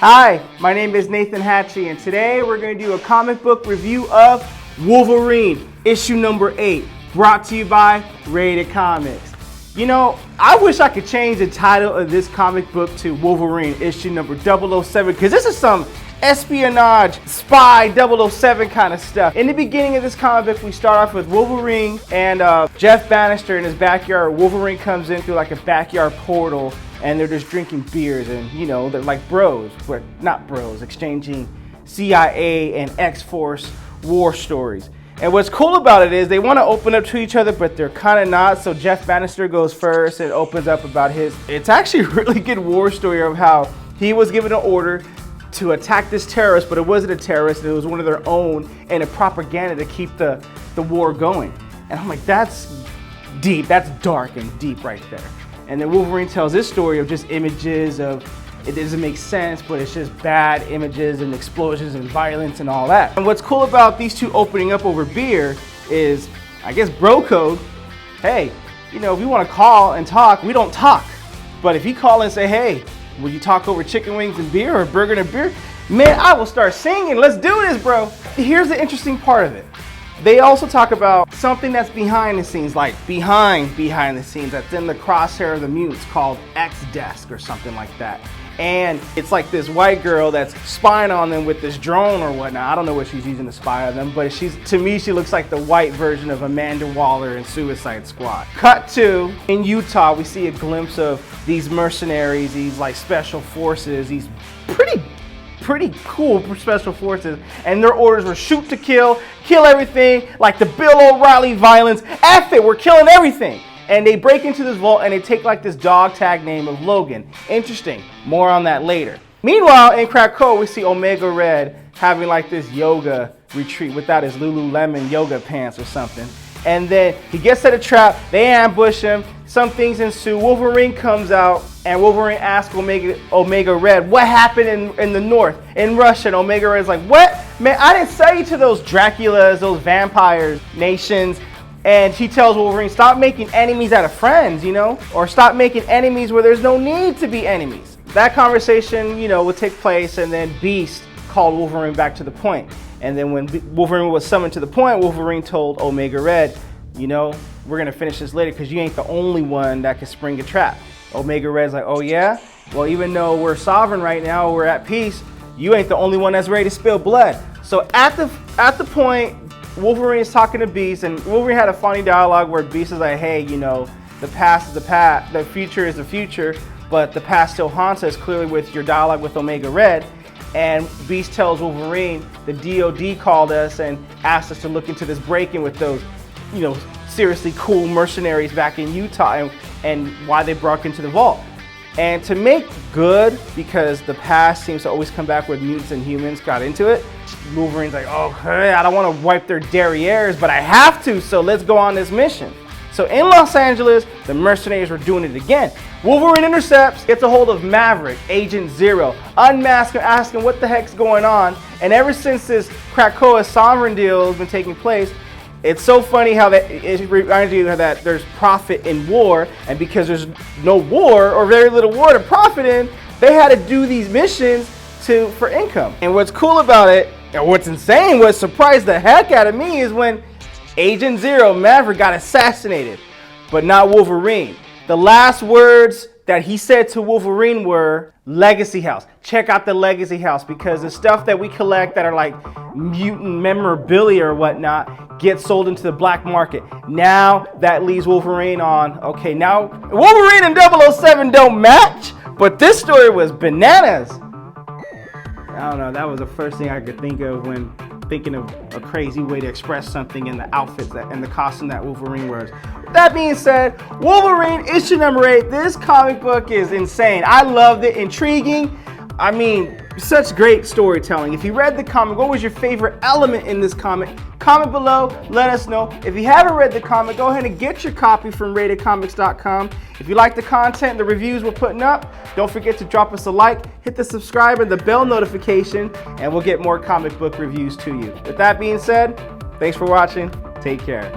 Hi, my name is Nathan Hatchie, and today we're going to do a comic book review of Wolverine, issue number 8, brought to you by Rated Comics. You know, I wish I could change the title of this comic book to Wolverine, issue number 007, because this is some espionage, spy, 007 kind of stuff. In the beginning of this comic book, we start off with Wolverine and Jeff Bannister in his backyard. Wolverine comes in through like a backyard portal, and they're just drinking beers, and you know, they're like bros, but not bros, exchanging CIA and X-Force war stories. And what's cool about it is they want to open up to each other, but they're kind of not. So Jeff Bannister goes first and opens up about his, it's actually a really good war story of how he was given an order to attack this terrorist, but it wasn't a terrorist, it was one of their own, and a propaganda to keep the war going. And I'm like, that's deep, that's dark and deep right there. And then Wolverine tells this story of just images of, it doesn't make sense, but it's just bad images and explosions and violence and all that. And what's cool about these two opening up over beer is, I guess, bro code. Hey, you know, if you want to call and talk, we don't talk. But if you call and say, hey, will you talk over chicken wings and beer or burger and beer? Man, I will start singing. Let's do this, bro. Here's the interesting part of it. They also talk about something that's behind the scenes, like behind the scenes, that's in the crosshair of the mutants, called X-Desk or something like that. And it's like this white girl that's spying on them with this drone or whatnot. I don't know what she's using to spy on them, but to me, she looks like the white version of Amanda Waller in Suicide Squad. Cut to, in Utah, we see a glimpse of these mercenaries, these like special forces, these pretty cool special forces, and their orders were shoot to kill everything, like the Bill O'Reilly violence. F it, we're killing everything. And they break into this vault and they take like this dog tag name of Logan. Interesting, more on that later. Meanwhile, in Krakow, we see Omega Red having like this yoga retreat without his Lululemon yoga pants or something. And then he gets set a trap, they ambush him, some things ensue, Wolverine comes out, and Wolverine asks Omega Red, what happened in the north, in Russia? And Omega Red's like, what? Man, I didn't sell you to those Draculas, those vampires, nations. And he tells Wolverine, stop making enemies out of friends, you know? Or stop making enemies where there's no need to be enemies. That conversation, you know, would take place, and then Beast called Wolverine back to the point. And then when Wolverine was summoned to the point, Wolverine told Omega Red, you know, we're gonna finish this later because you ain't the only one that can spring a trap. Omega Red's like, oh yeah? Well, even though we're sovereign right now, we're at peace, you ain't the only one that's ready to spill blood. So at the point, Wolverine is talking to Beast, and Wolverine had a funny dialogue where Beast is like, hey, you know, the past is the past, the future is the future, but the past still haunts us, clearly with your dialogue with Omega Red. And Beast tells Wolverine, the DOD called us and asked us to look into this break-in with those, you know, seriously cool mercenaries back in Utah, and why they broke into the vault. And to make good, because the past seems to always come back with mutants and humans got into it, Wolverine's like, oh, hey, I don't want to wipe their derrieres, but I have to, so let's go on this mission. So in Los Angeles, the mercenaries were doing it again. Wolverine intercepts, gets a hold of Maverick, Agent Zero, unmasks him, asking what the heck's going on. And ever since this Krakoa sovereign deal has been taking place, it's so funny how that it reminds you that there's profit in war, and because there's no war or very little war to profit in, they had to do these missions for income. And what's cool about it, and what's insane, what surprised the heck out of me, is when Agent Zero, Maverick, got assassinated, but not Wolverine. The last words that he said to Wolverine were, Legacy House. Check out the Legacy House, because the stuff that we collect that are like mutant memorabilia or whatnot gets sold into the black market. Now that leaves Wolverine on, okay, now Wolverine and 007 don't match, but this story was bananas. I don't know, that was the first thing I could think of when thinking of a crazy way to express something in the outfits and the costume that Wolverine wears. That being said, Wolverine issue number 8, this comic book is insane. I loved it, intriguing. I mean, such great storytelling. If you read the comic, what was your favorite element in this comic? Comment below, let us know. If you haven't read the comic, go ahead and get your copy from RatedComics.com. If you like the content, the reviews we're putting up, don't forget to drop us a like, hit the subscribe and the bell notification, and we'll get more comic book reviews to you. With that being said, thanks for watching. Take care.